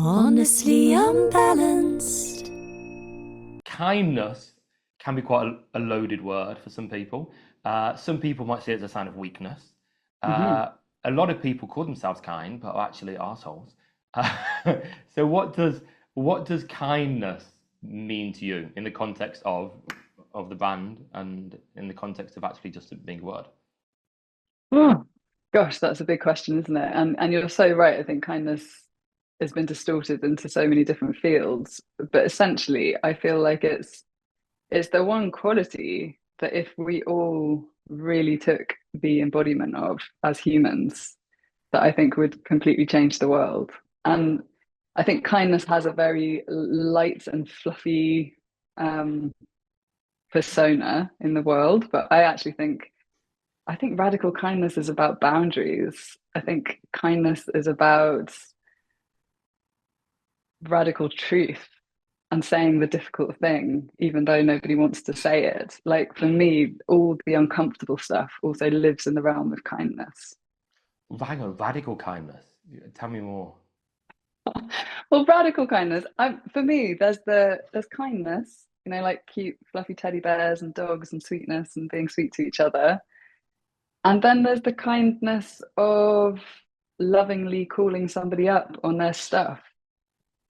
Honestly unbalanced. Kindness can be quite a loaded word for some people. Some people might see it as a sign of weakness. Hmm. A lot of people call themselves kind, but are actually arseholes. Uh, so what does kindness mean to you in the context of the band and in the context of actually just it being a word? Oh, gosh, that's a big question, isn't it? And you're so right. I think kindness has been distorted into so many different fields. But essentially, I feel like it's the one quality that if we all really took the embodiment of as humans, that I think would completely change the world. And I think kindness has a very light and fluffy um, persona in the world, but I think radical kindness is about boundaries. I think kindness is about radical truth and saying the difficult thing, even though nobody wants to say it. Like for me, all the uncomfortable stuff also lives in the realm of kindness. Hang on, radical kindness. Tell me more. Well, radical kindness, for me, there's kindness, like cute, fluffy teddy bears and dogs and sweetness and being sweet to each other. And then there's the kindness of lovingly calling somebody up on their stuff.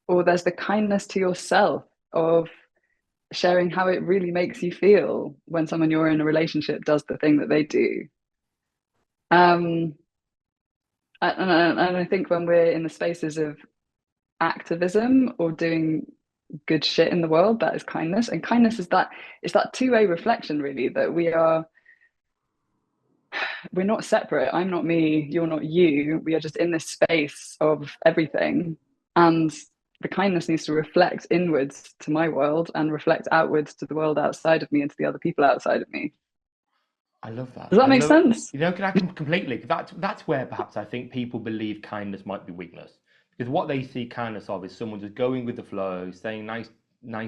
Or there's the kindness to yourself of sharing how it really makes you feel when someone you're in a relationship does the thing that they do. Um, and I think when we're in the spaces of activism or doing good shit in the world, that is kindness. And kindness is that it's that two-way reflection, really, that we're not separate. I'm not me, you're not you. We are just in this space of everything. And the kindness needs to reflect inwards to my world and reflect outwards to the world outside of me and to the other people outside of me. I love that. Does that I make love, sense? I can completely. That's where perhaps I think people believe kindness might be weakness because what they see kindness of is someone just going with the flow, saying nice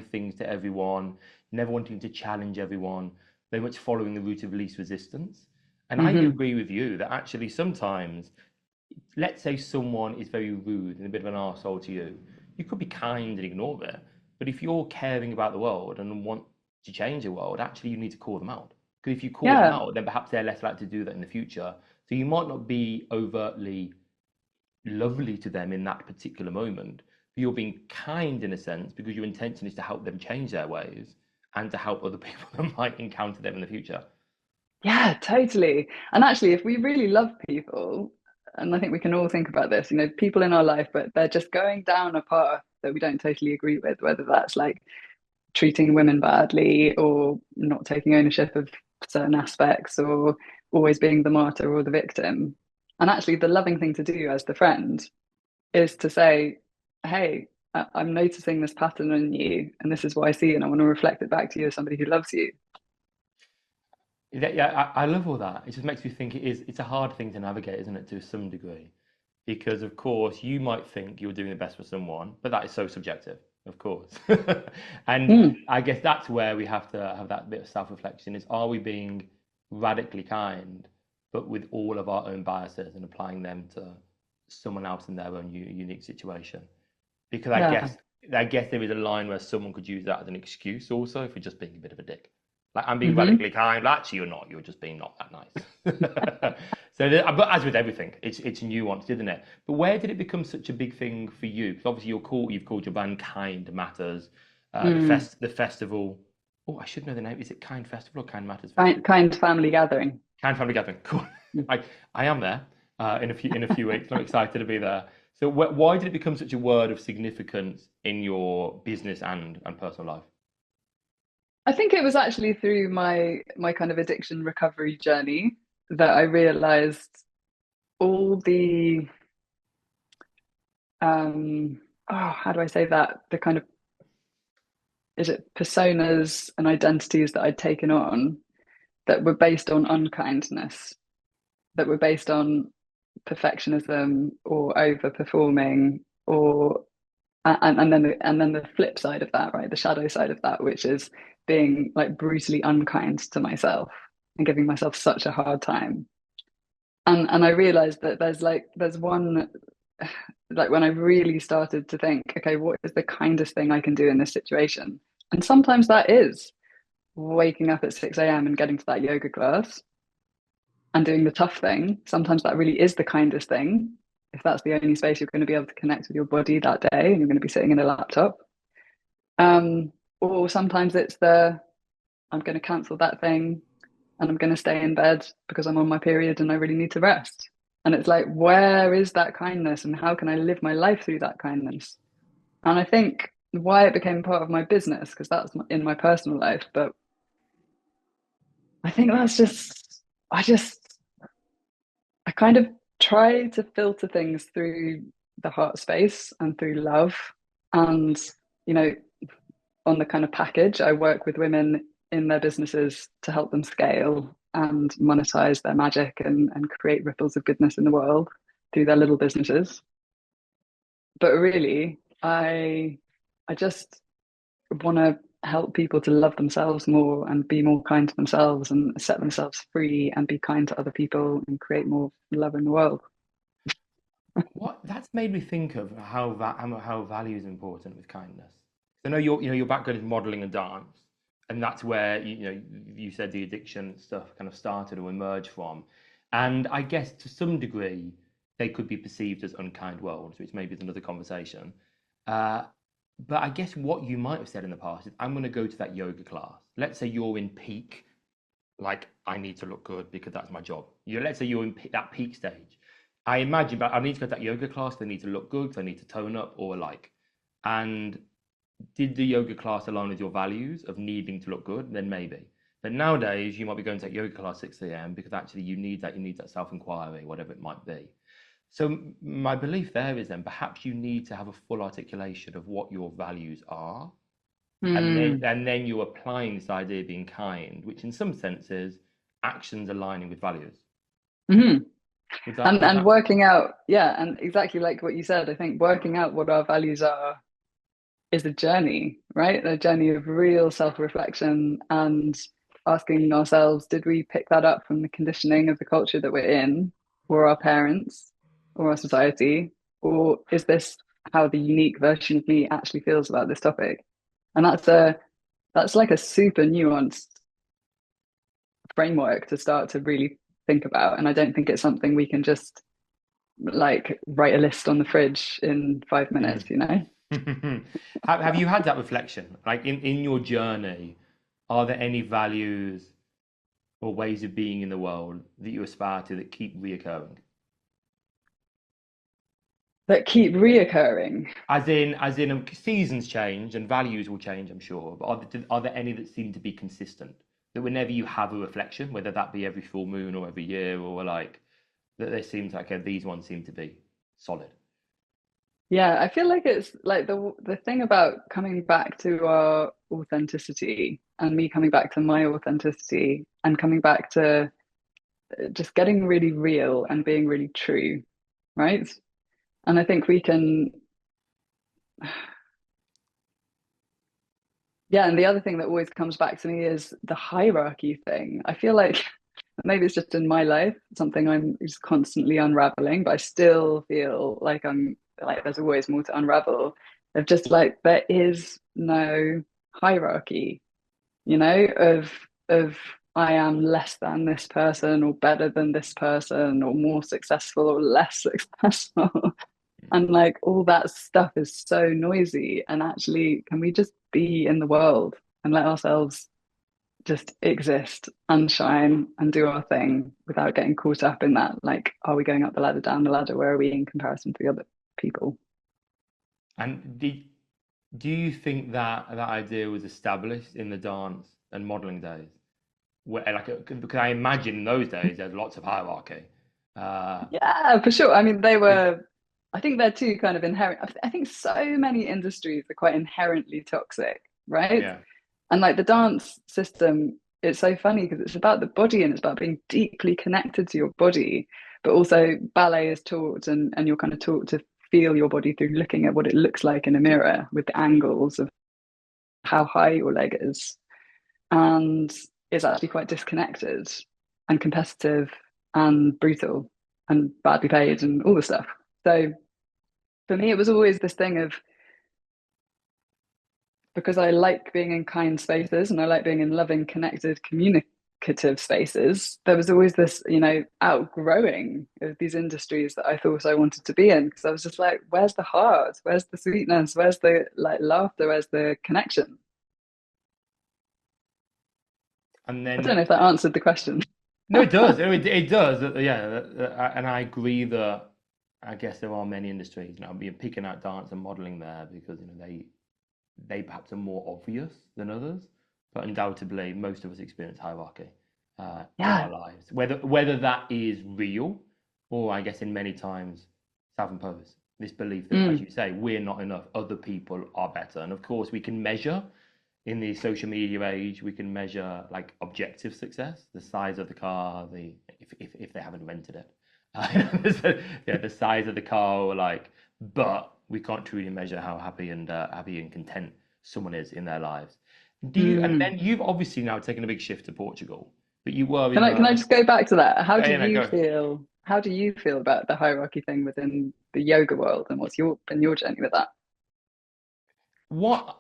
things to everyone, never wanting to challenge everyone, very much following the route of least resistance. And I Mm-hmm. agree with you that actually sometimes, let's say someone is very rude and a bit of an arsehole to you, you could be kind and ignore it. But if you're caring about the world and want to change the world, actually you need to call them out. Because if you call them Yeah. out, then perhaps they're less likely to do that in the future. So you might not be overtly lovely to them in that particular moment, but you're being kind in a sense because your intention is to help them change their ways and to help other people that might encounter them in the future. Yeah, totally. And actually, if we really love people, and I think we can all think about this, people in our life, but they're just going down a path that we don't totally agree with, whether that's like treating women badly or not taking ownership of certain aspects or always being the martyr or the victim. And actually, the loving thing to do as the friend is to say, hey, I'm noticing this pattern in you, and this is what I see, and I want to reflect it back to you as somebody who loves you. Yeah, I love all that. It just makes me think it's a hard thing to navigate, isn't it, to some degree? Because of course you might think you're doing the best for someone, but that is so subjective, of course. And Mm, I guess that's where we have to have that bit of self-reflection is are we being radically kind, but with all of our own biases and applying them to someone else in their own unique situation? Because yeah. I guess there is a line where someone could use that as an excuse also for just being a bit of a dick. Like I'm being Hmm. radically kind, but actually you're not. You're just being not that nice. So, but as with everything, it's nuanced, isn't it? But where did it become such a big thing for you? Because obviously you've called your band Kind Matters. Mm. The festival. Oh, I should know the name. Is it Kind Festival or Kind Matters Kind, Festival? kind family gathering. Kind Family Gathering. Cool. I I am there in a few weeks. I'm excited to be there. So why did it become such a word of significance in your business and personal life? I think it was actually through my kind of addiction recovery journey that I realized all the how do I say that? The kind of is it personas and identities that I'd taken on that were based on unkindness, that were based on perfectionism or overperforming or and then the flip side of that, right? The shadow side of that, which is being like brutally unkind to myself and giving myself such a hard time. And I realized that there's one like when I really started to think, okay, what is the kindest thing I can do in this situation? And sometimes that is waking up at 6 a.m. and getting to that yoga class and doing the tough thing. Sometimes that really is the kindest thing. If that's the only space you're going to be able to connect with your body that day and you're going to be sitting in a laptop. Or sometimes it's I'm going to cancel that thing and I'm going to stay in bed because I'm on my period and I really need to rest. And it's like, where is that kindness and how can I live my life through that kindness? And I think why it became part of my business, because that's in my personal life, but I think that's just, I kind of try to filter things through the heart space and through love. And, you know, on the kind of package, I work with women in their businesses to help them scale and monetize their magic and create ripples of goodness in the world through their little businesses. But really, I just want to help people to love themselves more and be more kind to themselves and set themselves free and be kind to other people and create more love in the world. What that's made me think of how value is important with kindness. I know your background is modeling and dance, and that's where you said the addiction stuff kind of started or emerged from. And I guess to some degree they could be perceived as unkind worlds, which maybe is another conversation. Uh, but I guess what you might have said in the past is, I'm going to go to that yoga class. Let's say you're in peak, like I need to look good because that's my job. Let's say you're in that peak stage. I imagine, but I need to go to that yoga class. They need to look good. They need to tone up or like. And did the yoga class align with your values of needing to look good? Then maybe. But nowadays, you might be going to that yoga class 6 a.m. because actually you need that self-inquiry, whatever it might be. So my belief there is then perhaps you need to have a full articulation of what your values are, Mm. and then you're applying this idea of being kind, which in some senses actions aligning with values. Mm-hmm. Would And that working out, yeah, and exactly like what you said, I think working out what our values are is a journey, right? A journey of real self-reflection and asking ourselves, did we pick that up from the conditioning of the culture that we're in, or our parents, or our society, or is this how the unique version of me actually feels about this topic? And that's like a super nuanced framework to start to really think about. And I don't think it's something we can just like write a list on the fridge in 5 minutes, you know? have you had that reflection? Like in your journey, are there any values or ways of being in the world that you aspire to that keep reoccurring? That keep reoccurring. Seasons change and values will change, I'm sure. But are there any that seem to be consistent? That whenever you have a reflection, whether that be every full moon or every year or like, that there seems like these ones seem to be solid. Yeah, I feel like it's like the thing about coming back to our authenticity and me coming back to my authenticity and coming back to just getting really real and being really true, right? And I think we can, yeah, and the other thing that always comes back to me is the hierarchy thing. I feel like maybe it's just in my life, something I'm just constantly unraveling, but I still feel like I'm like there's always more to unravel. Of just like there is no hierarchy, you know, of I am less than this person or better than this person or more successful or less successful. And like all that stuff is so noisy. And actually, can we just be in the world and let ourselves just exist and shine and do our thing without getting caught up in that? Like, are we going up the ladder, down the ladder? Where are we in comparison to the other people? And do you think that that idea was established in the dance and modeling days? Where, like, because I imagine in those days there's lots of hierarchy. Uh, Yeah, for sure. I mean, I think they're too kind of inherent. I think so many industries are quite inherently toxic, right? yeah. And like the dance system, it's so funny because it's about the body and it's about being deeply connected to your body. But also ballet is taught and you're kind of taught to feel your body through looking at what it looks like in a mirror with the angles of how high your leg is. And it's actually quite disconnected and competitive and brutal and badly paid and all the stuff. So for me, it was always this thing of, because I like being in kind spaces and I like being in loving, connected, communicative spaces, there was always this, outgrowing of these industries that I thought I wanted to be in. Because I was just like, where's the heart? Where's the sweetness? Where's the laughter? Where's the connection? And I don't then know if that answered the question. no, it does. It does. Yeah, and I agree that I guess there are many industries now. Being picking out dance and modeling there because they perhaps are more obvious than others, but undoubtedly most of us experience hierarchy in our Yeah. lives. Whether that is real or I guess in many times self-imposed. This belief that, as Mm. you say, we're not enough, other people are better. And of course, we can measure in the social media age, we can measure like objective success, the size of the car, if they haven't rented it, yeah, the size of the car, or like, but we can't truly measure how happy and content someone is in their lives. Do you? And Mm. then you've obviously now taken a big shift to Portugal, but you were Can in I the just go back to that? How do yeah, no, you go. feel? How do you feel about the hierarchy thing within the yoga world, and what's your journey with that? What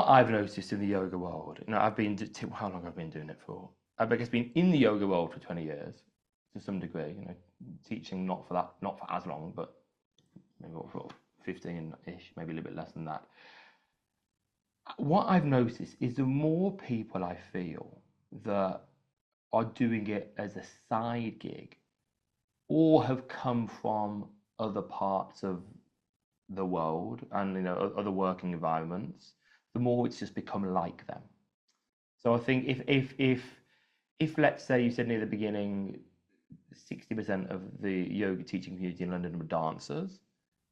I've noticed in the yoga world, I've been how long I've been doing it for? I've I guess been in the yoga world for 20 years to some degree. Teaching not for as long, but maybe for 15-ish, maybe a little bit less than that. What I've noticed is the more people I feel that are doing it as a side gig or have come from other parts of the world and other working environments, the more it's just become like them. So I think if let's say you said near the beginning, 60% of the yoga teaching community in London were dancers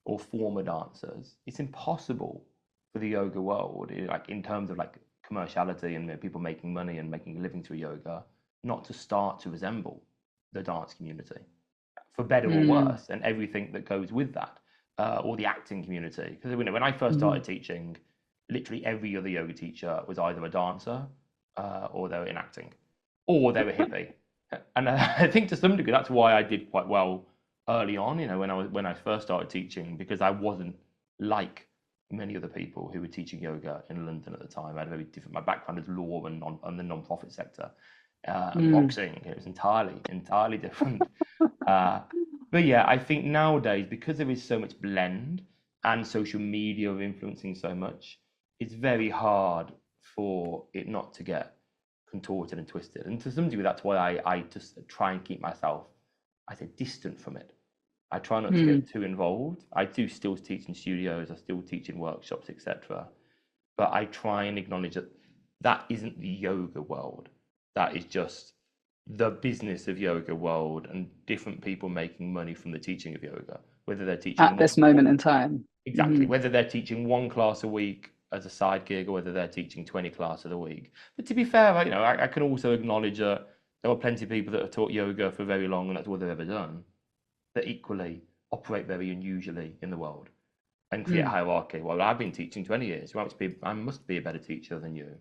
or former dancers, it's impossible for the yoga world, like in terms of like commerciality and people making money and making a living through yoga, not to start to resemble the dance community, for better or Mm. worse, and everything that goes with that, or the acting community. Because when I first Mm-hmm. started teaching, literally every other yoga teacher was either a dancer, or they were in acting, or they were hippie. And I think to some degree that's why I did quite well early on. When I first started teaching, because I wasn't like many other people who were teaching yoga in London at the time. I had a very different. My background is law and the non-profit sector, and Mm. boxing. It was entirely different. Uh, but yeah, I think nowadays, because there is so much blend and social media are influencing so much, it's very hard for it not to get contorted and twisted. And to some degree, that's why I just try and keep myself, I say, distant from it. I try not to get Mm. too involved. I do still teach in studios, I still teach in workshops, etc. But I try and acknowledge that that isn't the yoga world. That is just the business of yoga world and different people making money from the teaching of yoga. Whether they're At teaching this moment in time. exactly, Mm-hmm. whether they're teaching one class a week as a side gig or whether they're teaching 20 classes a week. But to be fair, I can also acknowledge that there are plenty of people that have taught yoga for very long and that's all they've ever done, that equally operate very unusually in the world and create Mm. hierarchy. Well, I've been teaching 20 years. I must be a better teacher than you.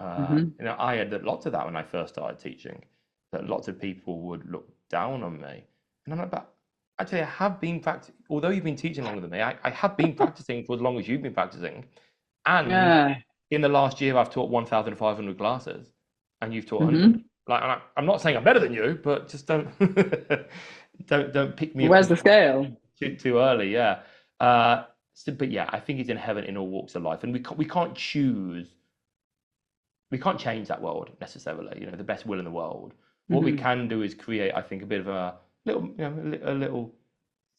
Mm-hmm. I had lots of that when I first started teaching, that lots of people would look down on me. And I'm like, but actually, I have been practicing, although you've been teaching longer than me, I have been practicing for as long as you've been practicing. And Yeah. in the last year, I've taught 1,500 classes and you've taught 100. Mm-hmm. Like, I'm not saying I'm better than you, but just don't don't pick me Where's the apart scale? too early. Yeah. Uh, but yeah, I think it's inherent in all walks of life, and we can't choose, we can't change that world necessarily. The best will in the world. What we Mm-hmm. can do is create, I think, a bit of a little, a little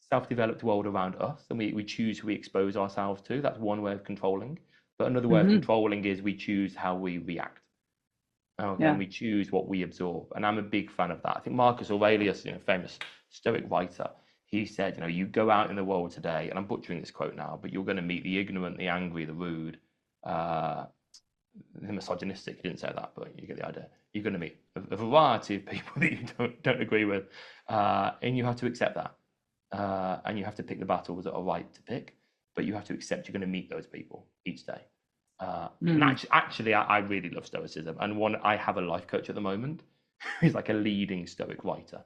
self-developed world around us, and we choose who we expose ourselves to. That's one way of controlling. But another way of Mm-hmm. controlling is we choose how we react. Okay, and Yeah. we choose what we absorb. And I'm a big fan of that. I think Marcus Aurelius, famous Stoic writer, he said, you go out in the world today, and I'm butchering this quote now, but you're going to meet the ignorant, the angry, the rude, uh, the misogynistic. He didn't say that, but you get the idea. You're going to meet a variety of people that you don't agree with, and you have to accept that. And you have to pick the battles that are right to pick, but you have to accept you're going to meet those people each day. And Mm. actually, I really love Stoicism. And I have a life coach at the moment who's like a leading Stoic writer,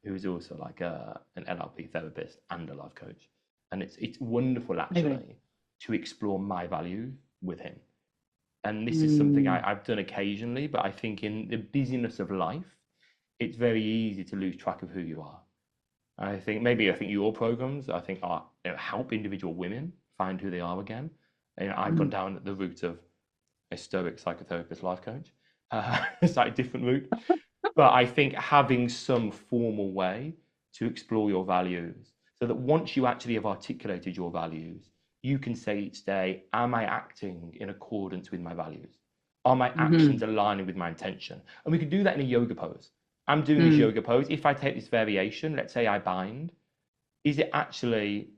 who's also like an NLP therapist and a life coach. and it's wonderful Maybe. actually to explore my values with him. And this is something I've done occasionally, but I think in the busyness of life, it's very easy to lose track of who you are. I think your programs, I think, are help individual women find who they are again. I've gone down the route of a stoic psychotherapist life coach. It's like a different route. But I think having some formal way to explore your values, so that once you actually have articulated your values, you can say each day, am I acting in accordance with my values? Are my actions aligning with my intention? And we can do that in a yoga pose. I'm doing this yoga pose. If I take this variation, let's say I bind, is it actually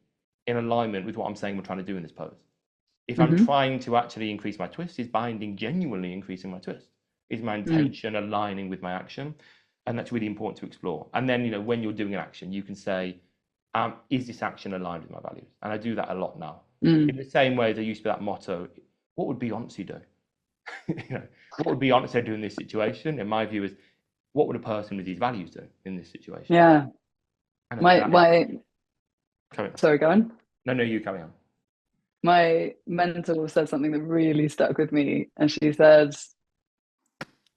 in alignment with what I'm saying we're trying to do in this pose? If I'm trying to actually increase my twist, is binding genuinely increasing my twist? Is my intention aligning with my action? And that's really important to explore. And then, when you're doing an action, you can say, is this action aligned with my values? And I do that a lot now. In the same way as I used to be that motto, what would Beyonce do? What would Beyonce do in this situation? In my view, is what would a person with these values do in this situation? Yeah. Sorry, go on. No, you carry on. My mentor said something that really stuck with me, and she says,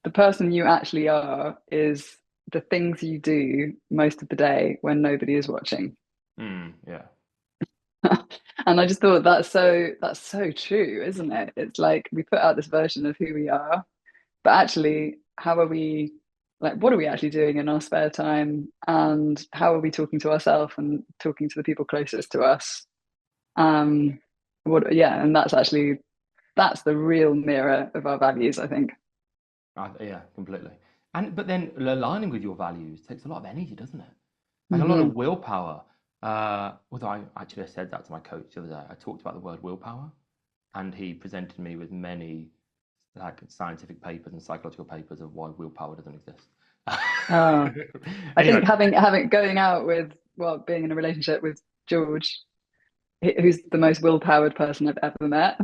the person you actually are is the things you do most of the day when nobody is watching. Yeah. And I just thought that's so true, isn't it? It's like we put out this version of who we are, but actually, how are we, like, what are we actually doing in our spare time? And how are we talking to ourselves and talking to the people closest to us? And that's the real mirror of our values, I think. Yeah, completely. But then aligning with your values takes a lot of energy, doesn't it? Like a lot of willpower. Although I said that to my coach the other day. I talked about the word willpower, and he presented me with many like scientific papers and psychological papers of why willpower doesn't exist. I think having going out with being in a relationship with George, who's the most willpowered person I've ever met.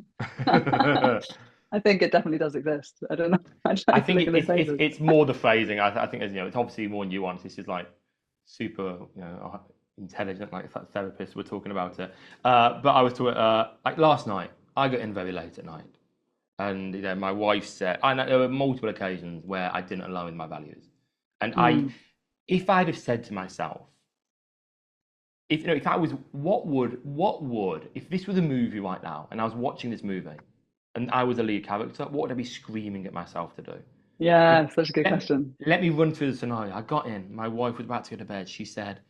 I think it definitely does exist. I don't know. I think it's more the phrasing. I think it's obviously more nuanced. This is like super intelligent, like therapists were talking about it. But I was talking like last night. I got in very late at night, and my wife said, I know there were multiple occasions where I didn't align with my values, and if I'd have said to myself, if I was, what would, if this was a movie right now, and I was watching this movie, and I was a lead character, what would I be screaming at myself to do? Yeah, such a good question. Let me run through the scenario. I got in. My wife was about to go to bed. She said,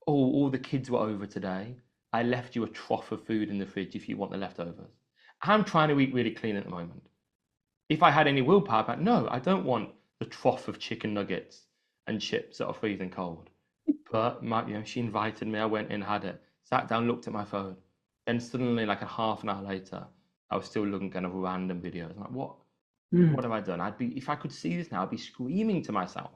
"Oh, all the kids were over today. I left you a trough of food in the fridge if you want the leftovers." I'm trying to eat really clean at the moment. If I had any willpower, but no, I don't want the trough of chicken nuggets and chips that are freezing cold. But she invited me. I went in, had it, sat down, looked at my phone. Then suddenly, like a half an hour later, I was still looking kind of random videos. I'm like, what have I done? If I could see this now, I'd be screaming to myself.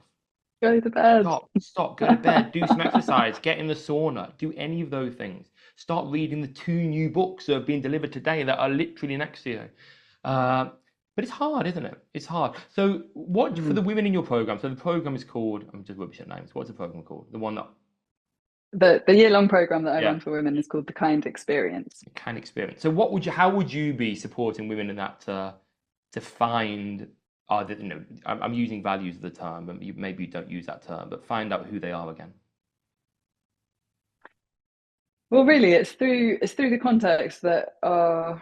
Go to bed. Stop, go to bed, do some exercise, get in the sauna, do any of those things. Start reading the 2 new books that have been delivered today that are literally next to you. But it's hard, isn't it? It's hard. So what for the women in your program? So the program is called, I'm just rubbish at names. What's the program called? The one that the year-long program that I run for women is called the Kind Experience. The Kind Experience. So how would you be supporting women in that to find, I'm using values of the term, but maybe you don't use that term, but find out who they are again? Well, really, it's through the context that our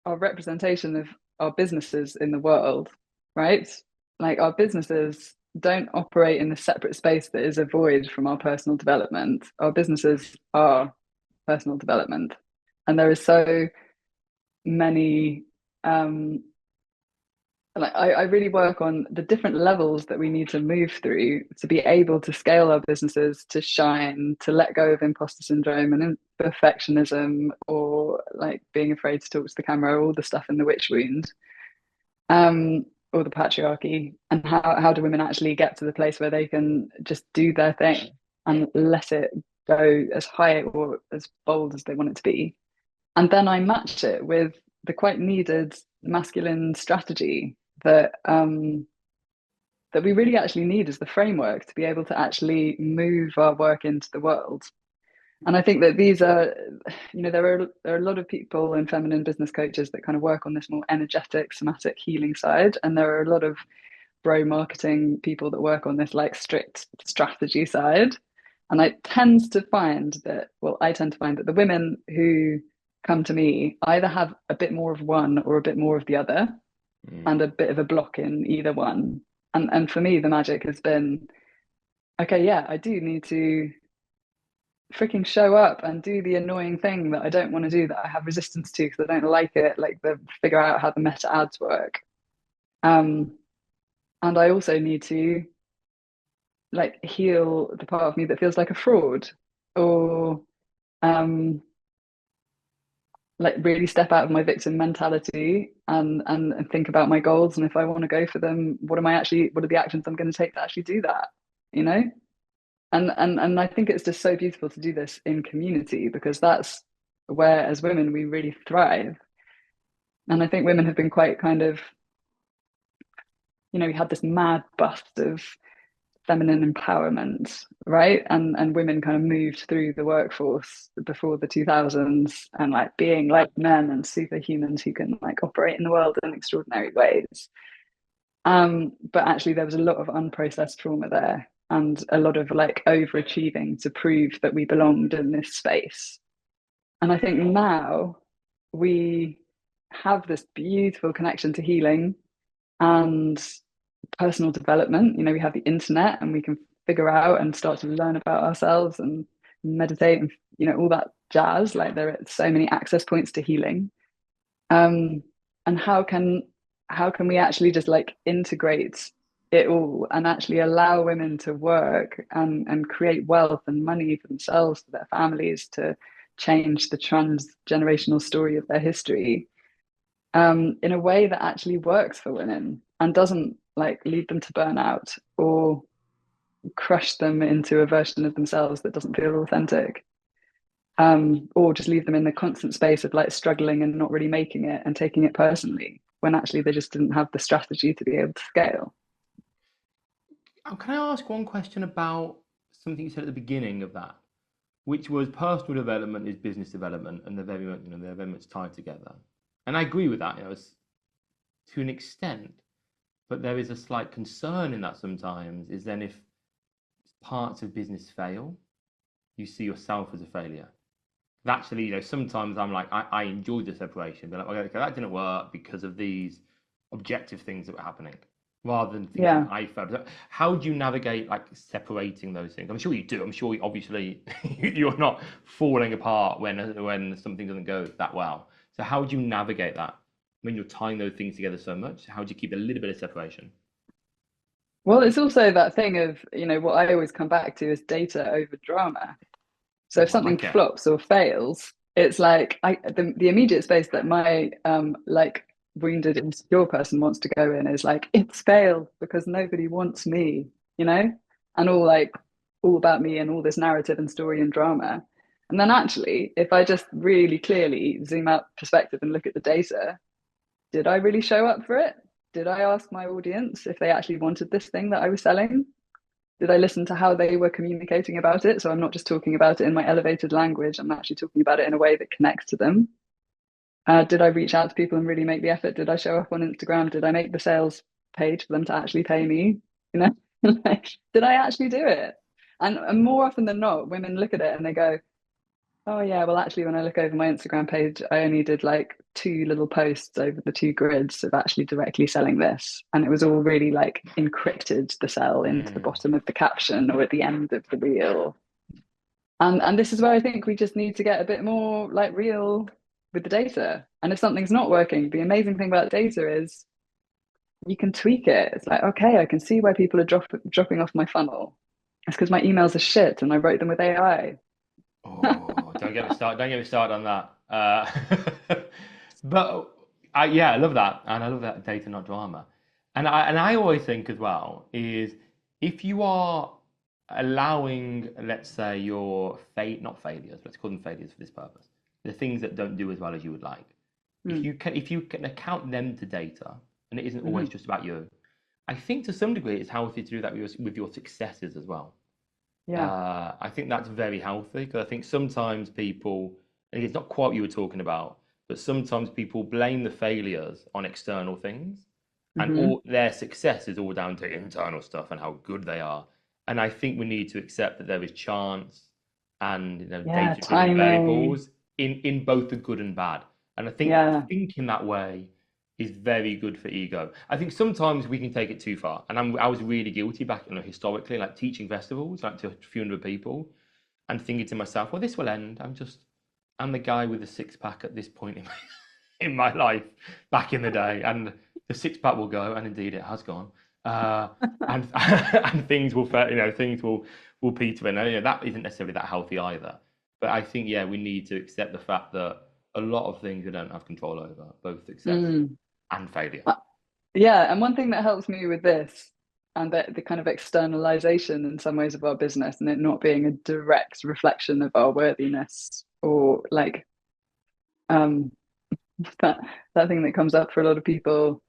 representation of our businesses in the world, right? Like our businesses don't operate in a separate space that is a void from our personal development. Our businesses are personal development, and there is so many. I really work on the different levels that we need to move through to be able to scale our businesses, to shine, to let go of imposter syndrome and perfectionism, or like being afraid to talk to the camera, all the stuff in the witch wound, or the patriarchy. And how do women actually get to the place where they can just do their thing and let it go as high or as bold as they want it to be? And then I match it with the quite needed masculine strategy that we really actually need as the framework to be able to actually move our work into the world. And I think that these are, there are a lot of people and feminine business coaches that kind of work on this more energetic, somatic healing side. And there are a lot of bro marketing people that work on this like strict strategy side. And I tend to find that the women who come to me either have a bit more of one or a bit more of the other, and a bit of a block in either one. And for me, the magic has been, okay, yeah, I do need to freaking show up and do the annoying thing that I don't want to do, that I have resistance to because I don't like it, like the figure out how the meta ads work. And I also need to like heal the part of me that feels like a fraud, or um like really step out of my victim mentality and think about my goals, and if I want to go for them, what are the actions I'm going to take to actually do that, you know? And I think it's just so beautiful to do this in community, because that's where as women we really thrive. And I think women have been quite kind of, we had this mad bust of feminine empowerment, right? And women kind of moved through the workforce before the 2000s, and like being like men and superhumans who can like operate in the world in extraordinary ways. But actually there was a lot of unprocessed trauma there, and a lot of like overachieving to prove that we belonged in this space. And I think now we have this beautiful connection to healing and personal development. We have the internet, and we can figure out and start to learn about ourselves and meditate and all that jazz. Like there are so many access points to healing. And how can we actually just like integrate it all and actually allow women to work and create wealth and money for themselves, for their families, to change the transgenerational story of their history, in a way that actually works for women and doesn't like lead them to burnout or crush them into a version of themselves that doesn't feel authentic, or just leave them in the constant space of like struggling and not really making it and taking it personally, when actually they just didn't have the strategy to be able to scale. Can I ask one question about something you said at the beginning of that, which was personal development is business development, and they're very much, they're very much tied together. And I agree with that, to an extent. But there is a slight concern in that sometimes, is then if parts of business fail, you see yourself as a failure. Actually, sometimes I'm like, I enjoyed the separation, but like, okay, that didn't work because of these objective things that were happening, rather than thinking Yeah. I failed. How do you navigate like separating those things? I'm sure you do. I'm sure obviously you're not falling apart when something doesn't go that well. So how do you navigate that when you're tying those things together so much? How do you keep a little bit of separation? Well, it's also that thing of, what I always come back to is data over drama. So if Oh, I something like it. flops or fails, it's like the immediate space that my like wounded insecure person wants to go in is like, it's failed because nobody wants me, and all about me and all this narrative and story and drama. And then actually, if I just really clearly zoom out perspective and look at the data, did I really show up for it? Did I ask my audience if they actually wanted this thing that I was selling? Did I listen to how they were communicating about it? So I'm not just talking about it in my elevated language, I'm actually talking about it in a way that connects to them. Did I reach out to people and really make the effort? Did I show up on Instagram? Did I make the sales page for them to actually pay me? Did I actually do it? And more often than not, women look at it and they go, oh yeah, well actually when I look over my Instagram page, I only did like 2 little posts over the 2 grids of actually directly selling this. And it was all really like encrypted, the sell into the Mm. bottom of the caption or at the end of the reel. And this is where I think we just need to get a bit more like real with the data. And if something's not working, the amazing thing about data is you can tweak it. It's like, okay, I can see why people are dropping off my funnel. It's because my emails are shit and I wrote them with AI. Oh, don't get me started. Don't get me started on that. But yeah, I love that, and I love that data, not drama. And I always think as well is if you are allowing, let's say, your not failures, let's call them failures for this purpose, the things that don't do as well as you would like. Mm. If you can account them to data, and it isn't always Mm-hmm. just about you, I think to some degree it's healthy to do that with with your successes as well. Yeah. I think that's very healthy because I think sometimes people, and it's not quite what you were talking about, but sometimes people blame the failures on external things, and Hmm. all their success is all down to internal stuff and how good they are. And I think we need to accept that there is chance and Yeah, data-driven timing. variables in both the good and bad. And I think Yeah. thinking that way is very good for ego. I think sometimes we can take it too far, and I was really guilty back, historically, like teaching festivals, like to a few hundred people, and thinking to myself, well, this will end. I'm the guy with the six pack at this point in in my life back in the day, and the six pack will go, and indeed it has gone. And and things will, things will peter in. And, that isn't necessarily that healthy either. But I think, yeah, we need to accept the fact that a lot of things we don't have control over, both success Mm. and failure. Uh, Yeah, and one thing that helps me with this and the kind of externalization in some ways of our business and it not being a direct reflection of our worthiness or like um that that thing that comes up for a lot of people,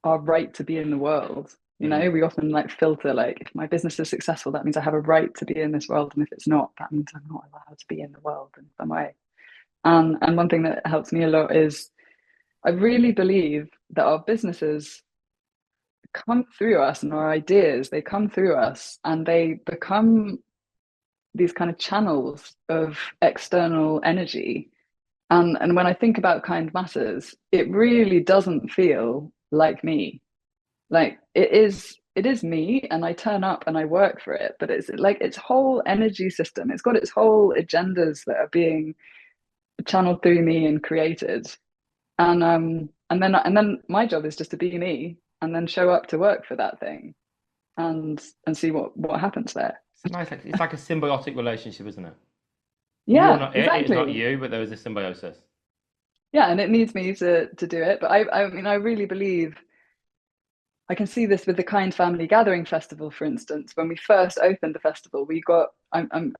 our right to be in the world. You know, Mm. we often like filter like if my business is successful, that means I have a right to be in this world. And if it's not, that means I'm not allowed to be in the world in some way. And one thing that helps me a lot is I really believe that our businesses come through us and our ideas, they come through us and they become these kind of channels of external energy. And when I think about kind masses, it really doesn't feel like me. Like it is me and I turn up and I work for it, but it's like its whole energy system. It's got its whole agendas that are being channeled through me and created. And then my job is just to be me and then show up to work for that thing and see what happens there. It's nice. It's like a symbiotic relationship, isn't it? You're Yeah, not it. It's not exactly. you, but there is a symbiosis. Yeah, and it needs me to do it. But I mean, I really believe I can see this with the Kind Family Gathering Festival, for instance. When we first opened the festival, we got I'm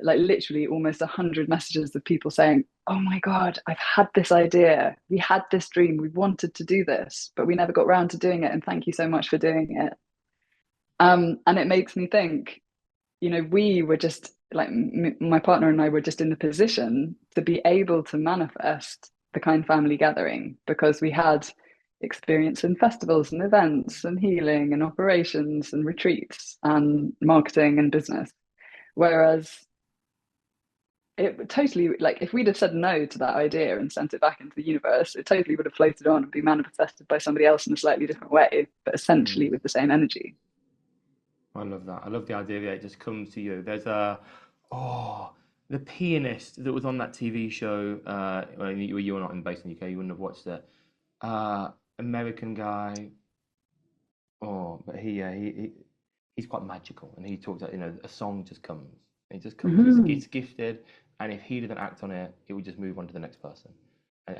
like literally almost 100 messages of people saying, "Oh my God, I've had this idea. We had this dream. We wanted to do this, but we never got round to doing it. And thank you so much for doing it." And it makes me think, we were just like my partner and I were just in the position to be able to manifest the Kind Family Gathering because we had experience in festivals and events and healing and operations and retreats and marketing and business. Whereas it totally, like, if we'd have said no to that idea and sent it back into the universe, it totally would have floated on and been manifested by somebody else in a slightly different way, but essentially Mm. with the same energy. I love that. I love the idea that it just comes to you. Oh, the pianist that was on that TV show. Well, you were not in based in the UK. You wouldn't have watched it. Uh, American guy. Oh, but he's quite magical, and he talks about, a song just comes. It just comes. Mm-hmm. It's gifted, and if he doesn't act on it, it would just move on to the next person.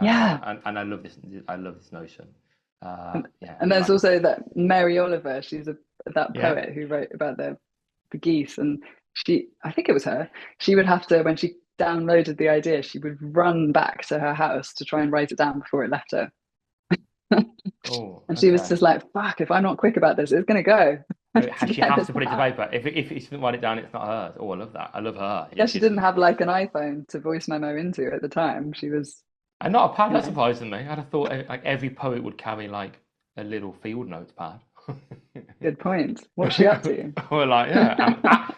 Yeah. And I love this. I love this notion. Yeah, I And really there's like this. also that Mary Oliver. She's that Yeah. poet who wrote about the geese, and I think it was her. She would have to when she downloaded the idea, she would run back to her house to try and write it down before it left her. Oh, And she was okay. just like, "Fuck! If I'm not quick about this, it's gonna go. I need to She get has this to put it to out." paper. If she doesn't write it down, it's not hers. Oh, I love that. I love her. Yeah, Yeah, she she's didn't have like an iPhone to voice memo into at the time. She was, and not a pad. you That know, surprised me. I'd have thought like every poet would carry like a little field notes pad. good point. What's she up to? Or like, yeah,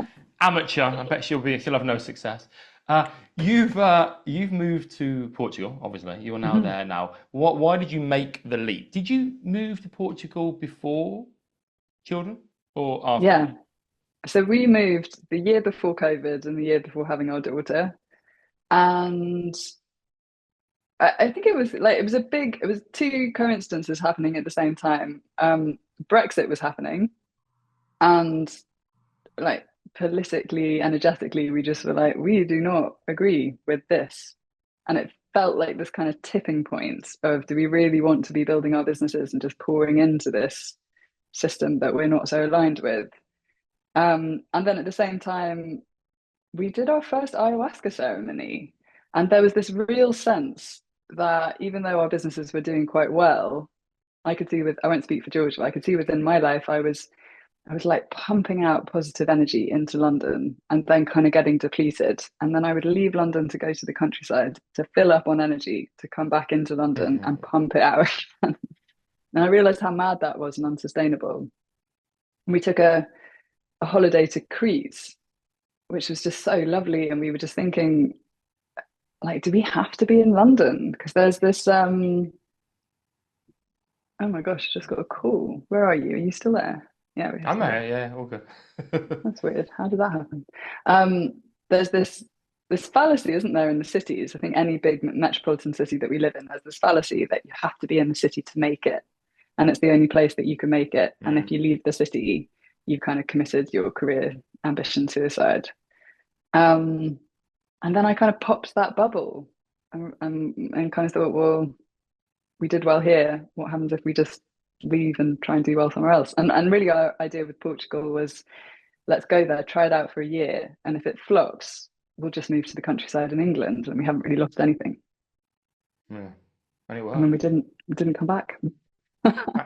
amateur. I bet she'll have no success. You've moved to Portugal. Obviously, you're now Mhm. there now. Why did you make the leap? Did you move to Portugal before children or after? Yeah. So we moved the year before COVID and the year before having our daughter. And I think it was two coincidences happening at the same time. Brexit was happening, and like politically, energetically, we just were like, we do not agree with this. And it felt like this kind of tipping point of do we really want to be building our businesses and just pouring into this system that we're not so aligned with? And then at the same time, we did our first ayahuasca ceremony. And there was this real sense that even though our businesses were doing quite well, I won't speak for George, but I could see within my life, I was I was like pumping out positive energy into London and then kind of getting depleted. And then I would leave London to go to the countryside to fill up on energy to come back into London and Mhm. pump it out. And I realized how mad that was and unsustainable. And we took a holiday to Crete, which was just so lovely. And we were just thinking, like, do we have to be in London? Because there's this oh my gosh, just got a call. Where are you? Are you still there? Yeah, we're I'm still there, there. yeah, all good. That's weird. How did that happen? There's this fallacy, isn't there, in the cities? I think any big metropolitan city that we live in, there's this fallacy that you have to be in the city to make it, and it's the only place that you can make it. And if Mm. you leave the city, you've kind of committed your career ambition suicide. Um, and then I kind of popped that bubble and kind of thought, well, we did well here. What happens if we just leave and try and do well somewhere else? And really, our idea with Portugal was let's go there, try it out for a year, and if it flops, we'll just move to the countryside in England, and we haven't really lost anything. Yeah, and it And then worked. we didn't come back. Uh,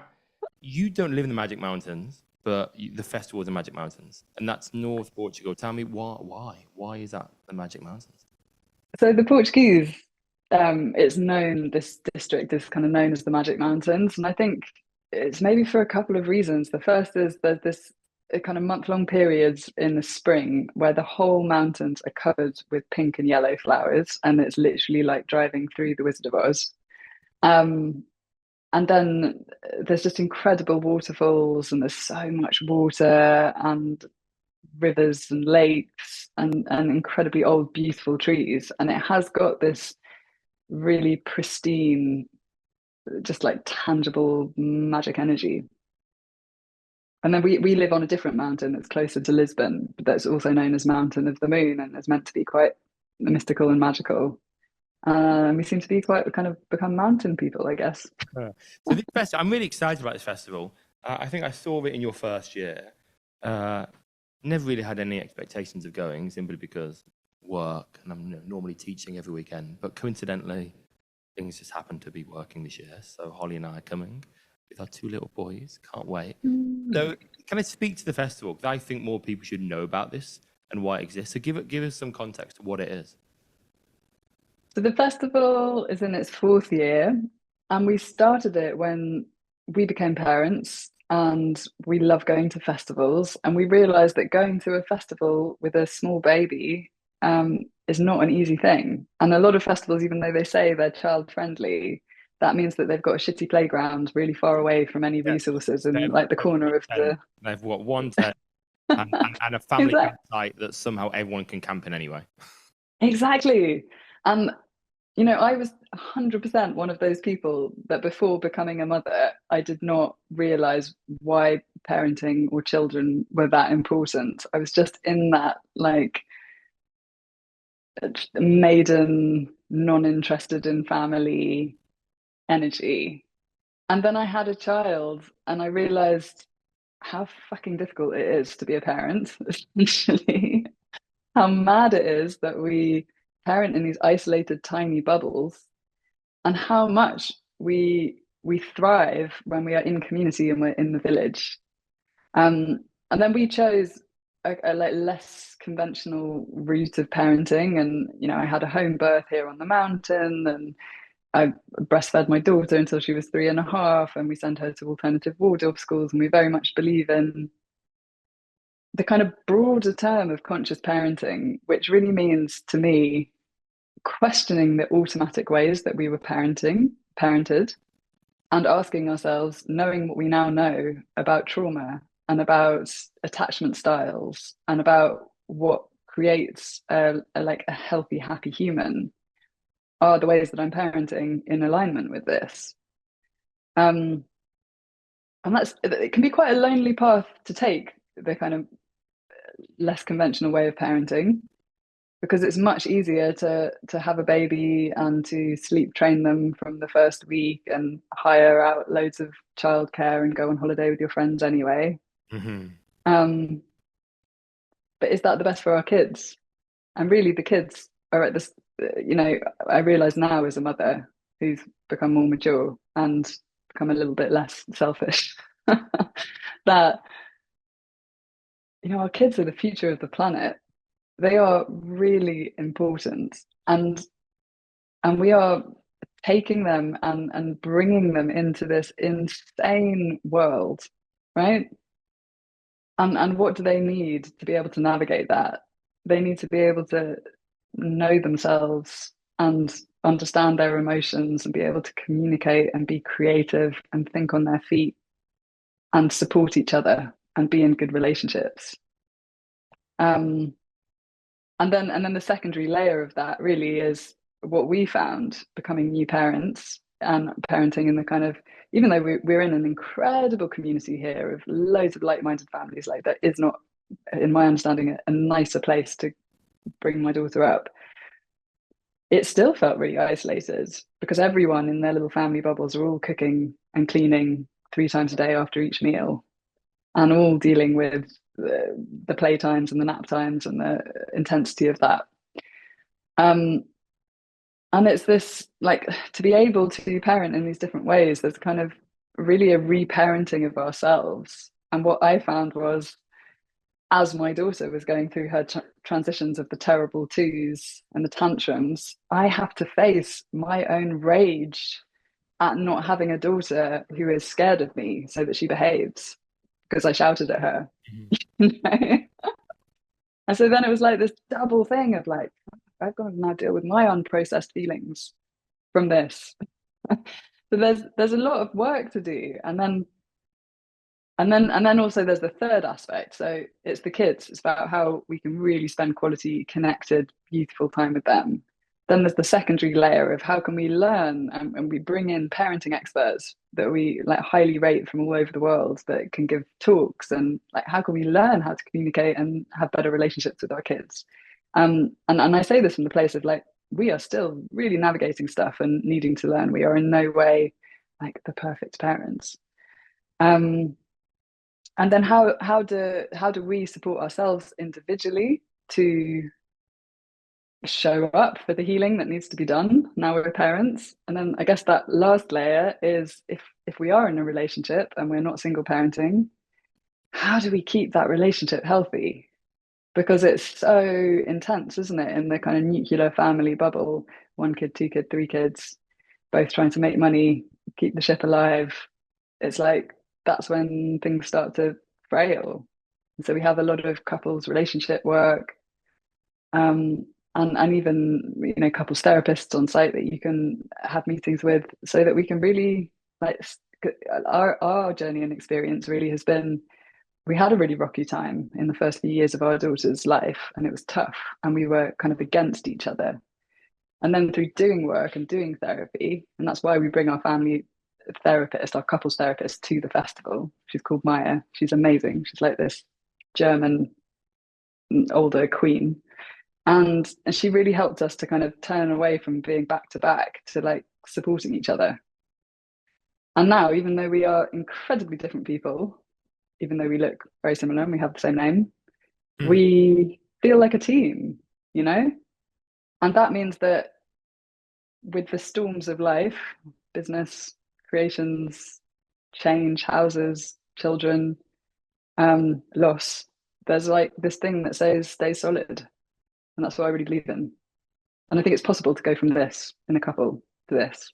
You don't live in the Magic Mountains, but the festival is the Magic Mountains, and that's North Portugal. Tell me why? Why is that the Magic Mountains? So the Portuguese, it's known, this district is kind of known as the Magic Mountains, and I think it's maybe for a couple of reasons. The first is there's this kind of month-long periods in the spring where the whole mountains are covered with pink and yellow flowers, and it's literally like driving through the Wizard of Oz. Um, and then there's just incredible waterfalls, and there's so much water and rivers and lakes and incredibly old, beautiful trees. And it has got this really pristine, just like tangible magic energy. And then we live on a different mountain that's closer to Lisbon, but that's also known as Mountain of the Moon and is meant to be quite mystical and magical. We seem to be quite kind of become mountain people, I guess. So this festival, I'm really excited about this festival. I think I saw it in your first year. Uh, Never really had any expectations of going, simply because work, and I'm normally teaching every weekend. But coincidentally, things just happened to be working this year. So Holly and I are coming with our two little boys. Can't wait. So can I speak to the festival? Because I think more people should know about this and why it exists. So give us some context to what it is. So the festival is in its fourth year, and we started it when we became parents, and we love going to festivals. And we realized that going to a festival with a small baby is not an easy thing. And a lot of festivals, even though they say they're child friendly, that means that they've got a shitty playground really far away from any Yeah, resources in like the they've got corner of tent. the They've got one tent and a family exactly. campsite that somehow everyone can camp in anyway. Exactly. And you know, I was 100% one of those people that before becoming a mother, I did not realize why parenting or children were that important. I was just in that like maiden, non-interested in family energy. And then I had a child and I realized how fucking difficult it is to be a parent, essentially. How mad it is that we parent in these isolated tiny bubbles and how much we thrive when we are in community and we're in the village. And then we chose a like less conventional route of parenting, and you know, I had a home birth here on the mountain, and I breastfed my daughter until she was 3.5, and we sent her to alternative Waldorf schools, and we very much believe in the kind of broader term of conscious parenting, which really means to me questioning the automatic ways that we were parented, and asking ourselves, knowing what we now know about trauma and about attachment styles and about what creates like a healthy, happy human, are the ways that I'm parenting in alignment with this. Um, and that's it can be quite a lonely path to take, the kind of less conventional way of parenting, because it's much easier to have a baby and to sleep train them from the first week and hire out loads of childcare and go on holiday with your friends anyway. Hmm. Um, but is that the best for our kids? And really, the kids are at this. You know, I realize now as a mother who's become more mature and become a little bit less selfish that our kids are the future of the planet. They are really important, and we are taking them and bringing them into this insane world, right? And what do they need to be able to navigate that? They need to be able to know themselves and understand their emotions and be able to communicate and be creative and think on their feet and support each other and be in good relationships. Um, and then the secondary layer of that really is what we found becoming new parents and parenting in the kind of, even though we're in an incredible community here of loads of like-minded families, like that is not, in my understanding, a nicer place to bring my daughter up. It still felt really isolated because everyone in their little family bubbles are all cooking and cleaning 3 times a day after each meal and all dealing with the play times and the nap times and the intensity of that. Um, and it's this, like, to be able to parent in these different ways, there's kind of really a reparenting of ourselves. And what I found was, as my daughter was going through her transitions of the terrible twos and the tantrums, I have to face my own rage at not having a daughter who is scared of me so that she behaves because I shouted at her. And so then it was like this double thing of like, I've got to now deal with my unprocessed feelings from this. So there's a lot of work to do. And then also there's the third aspect. So it's the kids. It's about how we can really spend quality, connected, beautiful time with them. Then there's the secondary layer of how can we learn, and we bring in parenting experts that we like highly rate from all over the world that can give talks, and like how can we learn how to communicate and have better relationships with our kids. And I say this from the place of like, we are still really navigating stuff and needing to learn. We are in no way like the perfect parents. Um, and then how do we support ourselves individually to show up for the healing that needs to be done now we're parents? And then I guess that last layer is, if we are in a relationship and we're not single parenting, how do we keep that relationship healthy? Because it's so intense, isn't it, in the kind of nuclear family bubble, 1 kid, 2 kid, 3 kids, both trying to make money, keep the ship alive. It's like that's when things start to frail. And so we have a lot of couples relationship work, and even couples therapists on site that you can have meetings with, so that we can really like, our journey and experience really has been, we had a really rocky time in the first few years of our daughter's life, and it was tough, and we were kind of against each other. And then through doing work and doing therapy, and that's why we bring our family therapist, our couples therapist, to the festival. She's called Maya. She's amazing. She's like this German older queen. And she really helped us to kind of turn away from being back to back to like supporting each other. And now, even though we are incredibly different people, even though we look very similar and we have the same name, we feel like a team, you know? And that means that with the storms of life, business, creations, change, houses, children, loss, there's like this thing that says stay solid. And that's what I really believe in. And I think it's possible to go from this in a couple to this.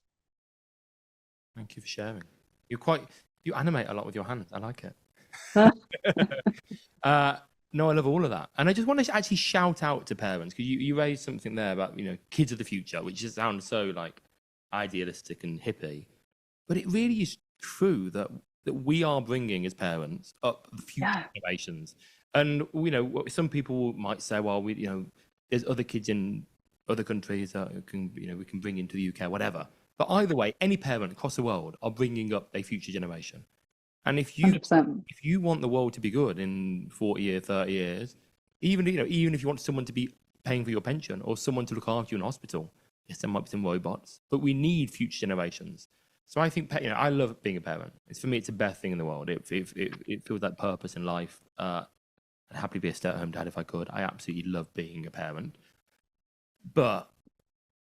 Thank you for sharing. You animate a lot with your hands. I like it. No, I love all of that. And I just want to actually shout out to parents, because you raised something there about, kids of the future, which just sounds so like idealistic and hippie. But it really is true that we are bringing as parents up the future generations. And, some people might say, well, there's other kids in other countries that we can bring into the UK, whatever. But either way, any parent across the world are bringing up a future generation. And if you 100%. if you want the world to be good in 40 years, 30 years, even if you want someone to be paying for your pension or someone to look after you in hospital, yes, there might be some robots, but we need future generations. So I think I love being a parent. For me, it's the best thing in the world. It feels like purpose in life. I'd happily be a stay-at-home dad if I could. I absolutely love being a parent. But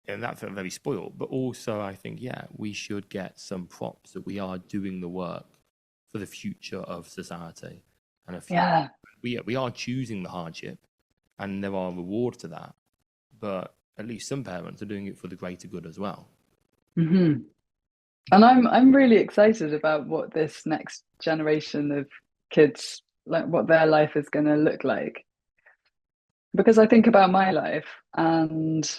and that's very spoiled. But also, I think we should get some props that we are doing the work for the future of society. and a few. Yeah. We are choosing the hardship, and there are rewards to that. But at least some parents are doing it for the greater good as well. Hmm. And I'm really excited about what this next generation of kids, like what their life is going to look like. Because I think about my life, and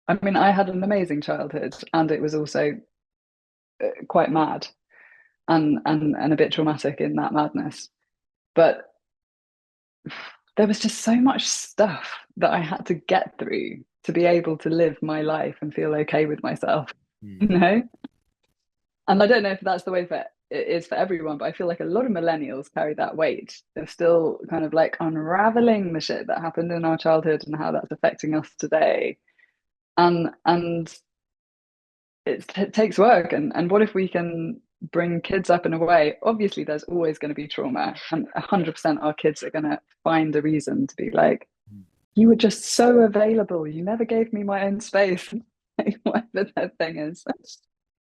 I mean, I had an amazing childhood, and it was also quite mad and a bit traumatic in that madness. But there was just so much stuff that I had to get through to be able to live my life and feel okay with myself, you know? And I don't know if that's the way for it is for everyone, but I feel like a lot of millennials carry that weight. They're still kind of like unraveling the shit that happened in our childhood and how that's affecting us today. And it takes work. And what if we can bring kids up in a way? Obviously, there's always going to be trauma, and 100% our kids are going to find a reason to be like, you were just so available. You never gave me my own space. Whatever that thing is.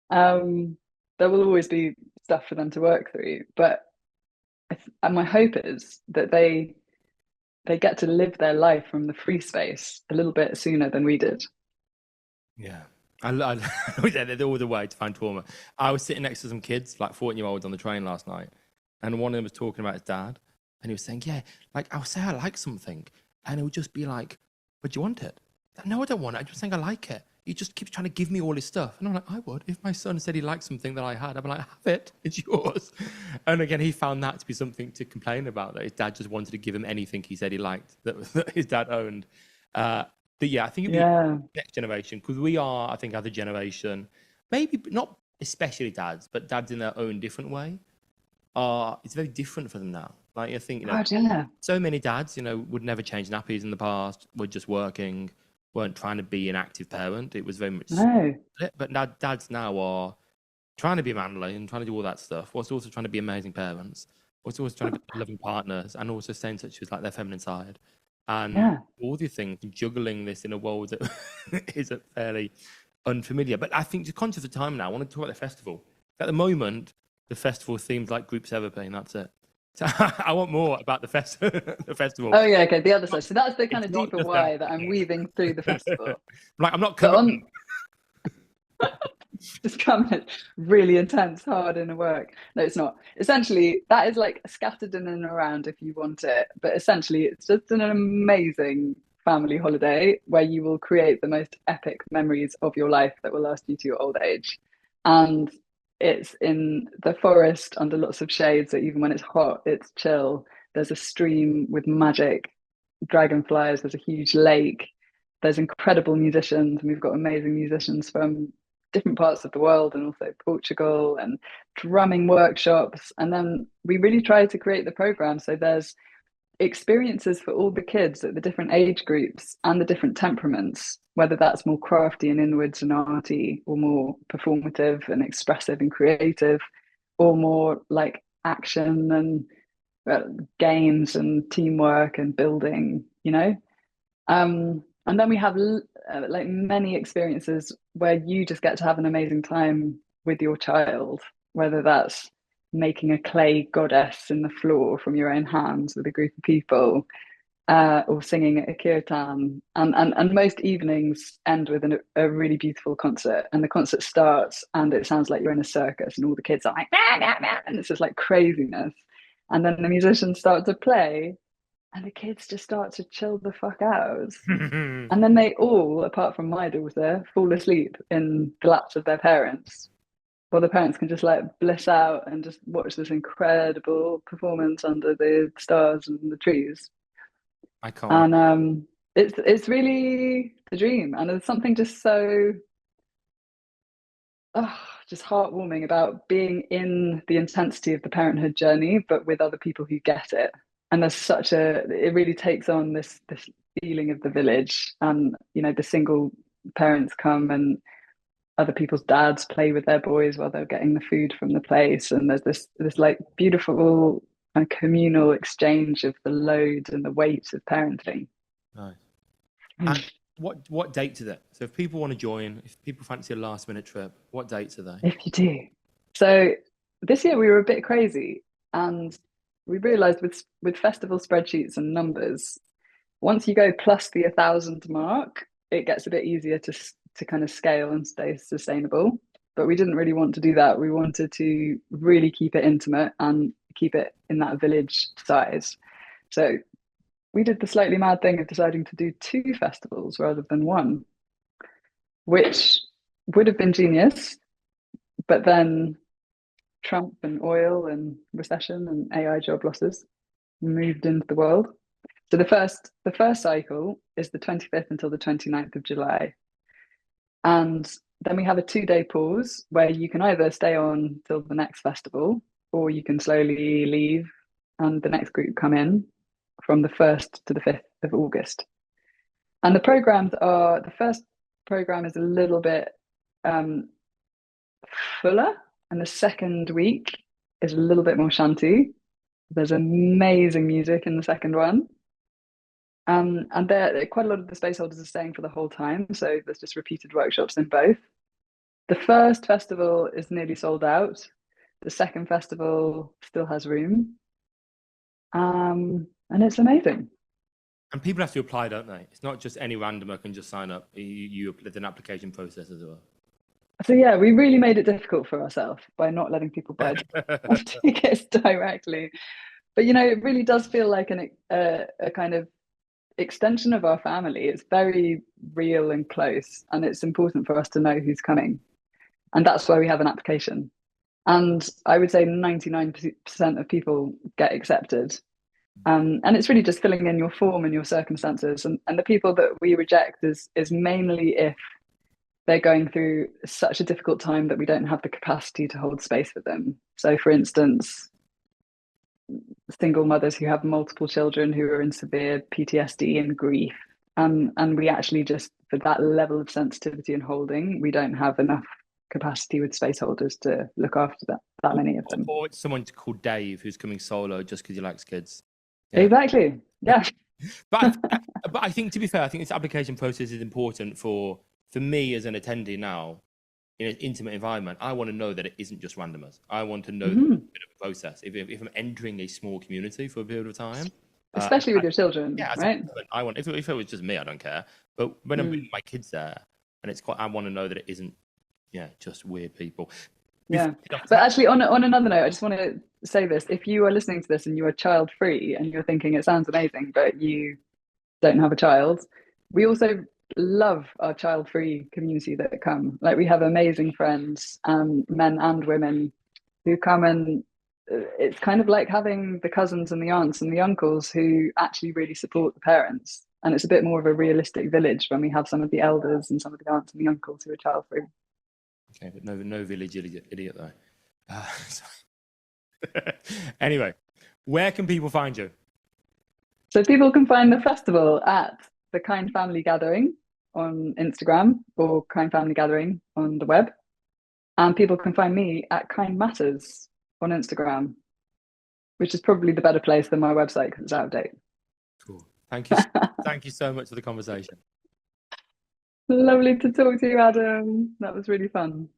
Um, there will always be stuff for them to work through, but and my hope is that they get to live their life from the free space a little bit sooner than we did. Yeah. They're all the way to find trauma. I was sitting next to some kids, like 14-year-olds on the train last night, and one of them was talking about his dad, and he was saying, yeah, like I'll say I like something, and it would just be like, but do you want it? No, I don't want it. I'm just saying I like it. He just keeps trying to give me all his stuff. And I'm like, I would. If my son said he liked something that I had, I'd be like, have it. It's yours. And again, he found that to be something to complain about, that his dad just wanted to give him anything he said he liked that his dad owned. But yeah, I think it'd be the next generation, because we are, I think, as a generation, maybe not especially dads, but dads in their own different way. It's very different for them now. Like I think, so many dads, would never change nappies in the past, were just working, weren't trying to be an active parent. It was very much but now dads now are trying to be manly and trying to do all that stuff, whilst also trying to be amazing parents, whilst also trying to be loving partners, and also staying in touch with like their feminine side, and all these things, juggling this in a world that isn't fairly unfamiliar. But I think, just conscious of time now, I want to talk about the festival. At the moment, the festival themes like group therapy, and that's it. So I want more about the festival. Oh yeah, okay, the other side. So that's the kind of deeper why that I'm weaving through the festival. Like, I'm not coming. Just coming really intense, hard in the work. No, it's not. Essentially, that is like scattered in and around if you want it. But essentially, it's just an amazing family holiday where you will create the most epic memories of your life that will last you to your old age. And it's in the forest under lots of shade, so even when it's hot, it's chill. There's a stream with magic dragonflies. There's a huge lake. There's incredible musicians, and we've got amazing musicians from different parts of the world and also Portugal, and drumming workshops. And then we really try to create the program so there's experiences for all the kids at the different age groups and the different temperaments, whether that's more crafty and inwards and arty, or more performative and expressive and creative, or more like action and games and teamwork and building, and then we have like many experiences where you just get to have an amazing time with your child, whether that's making a clay goddess in the floor from your own hands with a group of people, or singing at a kirtan. And most evenings end with a really beautiful concert, and the concert starts and it sounds like you're in a circus and all the kids are like, nah, nah, nah, and it's just like craziness. And then the musicians start to play and the kids just start to chill the fuck out. And then they all, apart from my daughter, fall asleep in the laps of their parents. Well, the parents can just like bliss out and just watch this incredible performance under the stars and the trees. I can't. And it's really the dream. And there's something just so just heartwarming about being in the intensity of the parenthood journey, but with other people who get it. And there's it really takes on this feeling of the village, and the single parents come and other people's dads play with their boys while they're getting the food from the place, and there's this like beautiful and communal exchange of the load and the weight of parenting. Nice. And what dates are there? So if people want to join, if people fancy a last minute trip, what dates are they? If you do. So this year we were a bit crazy, and we realized with festival spreadsheets and numbers, once you go plus the 1,000 mark, it gets a bit easier to kind of scale and stay sustainable. But we didn't really want to do that. We wanted to really keep it intimate and keep it in that village size. So we did the slightly mad thing of deciding to do 2 festivals rather than 1, which would have been genius. But then Trump and oil and recession and AI job losses moved into the world. So the first cycle is the 25th until the 29th of July. And then we have a 2-day pause where you can either stay on till the next festival or you can slowly leave and the next group come in from the 1st to the 5th of August. And the first program is a little bit fuller, and the second week is a little bit more shanty. There's amazing music in the second one. And there quite a lot of the space holders are staying for the whole time. So there's just repeated workshops in both. The first festival is nearly sold out. The second festival still has room. And it's amazing. And people have to apply, don't they? It's not just any randomer can just sign up. There's an application process as well. So yeah, we really made it difficult for ourselves by not letting people buy tickets directly. But it really does feel like a kind of extension of our family. It's very real and close, and it's important for us to know who's coming. And that's why we have an application. And I would say 99% of people get accepted. And it's really just filling in your form and your circumstances. And the people that we reject is mainly if they're going through such a difficult time that we don't have the capacity to hold space for them. So, for instance, single mothers who have multiple children who are in severe PTSD and grief. And we actually just, for that level of sensitivity and holding, we don't have enough capacity with space holders to look after that many of them. Or it's someone called Dave who's coming solo just because he likes kids. Yeah. Exactly. Yeah. but I think, to be fair, I think this application process is important for me as an attendee now in an intimate environment. I want to know that it isn't just randomers. I want to know the bit of a process. If I'm entering a small community for a period of time, especially with your children, right? I want. If it was just me, I don't care. But when I'm with my kids there, and I want to know that it isn't, just weird people. Yeah. But actually, on another note, I just want to say this: if you are listening to this and you are child free and you're thinking it sounds amazing, but you don't have a child, we also love our child-free community that come. Like, we have amazing friends, men and women, who come, and it's kind of like having the cousins and the aunts and the uncles who actually really support the parents. And it's a bit more of a realistic village when we have some of the elders and some of the aunts and the uncles who are child-free. Okay, but no village idiot though. Anyway, where can people find you? So people can find the festival at the Kind Family Gathering on Instagram or Kind Family Gathering on the web. And people can find me at Kind Matters on Instagram, which is probably the better place than my website because it's out of date. Cool. Thank you. Thank you so much for the conversation. Lovely to talk to you, Adam. That was really fun.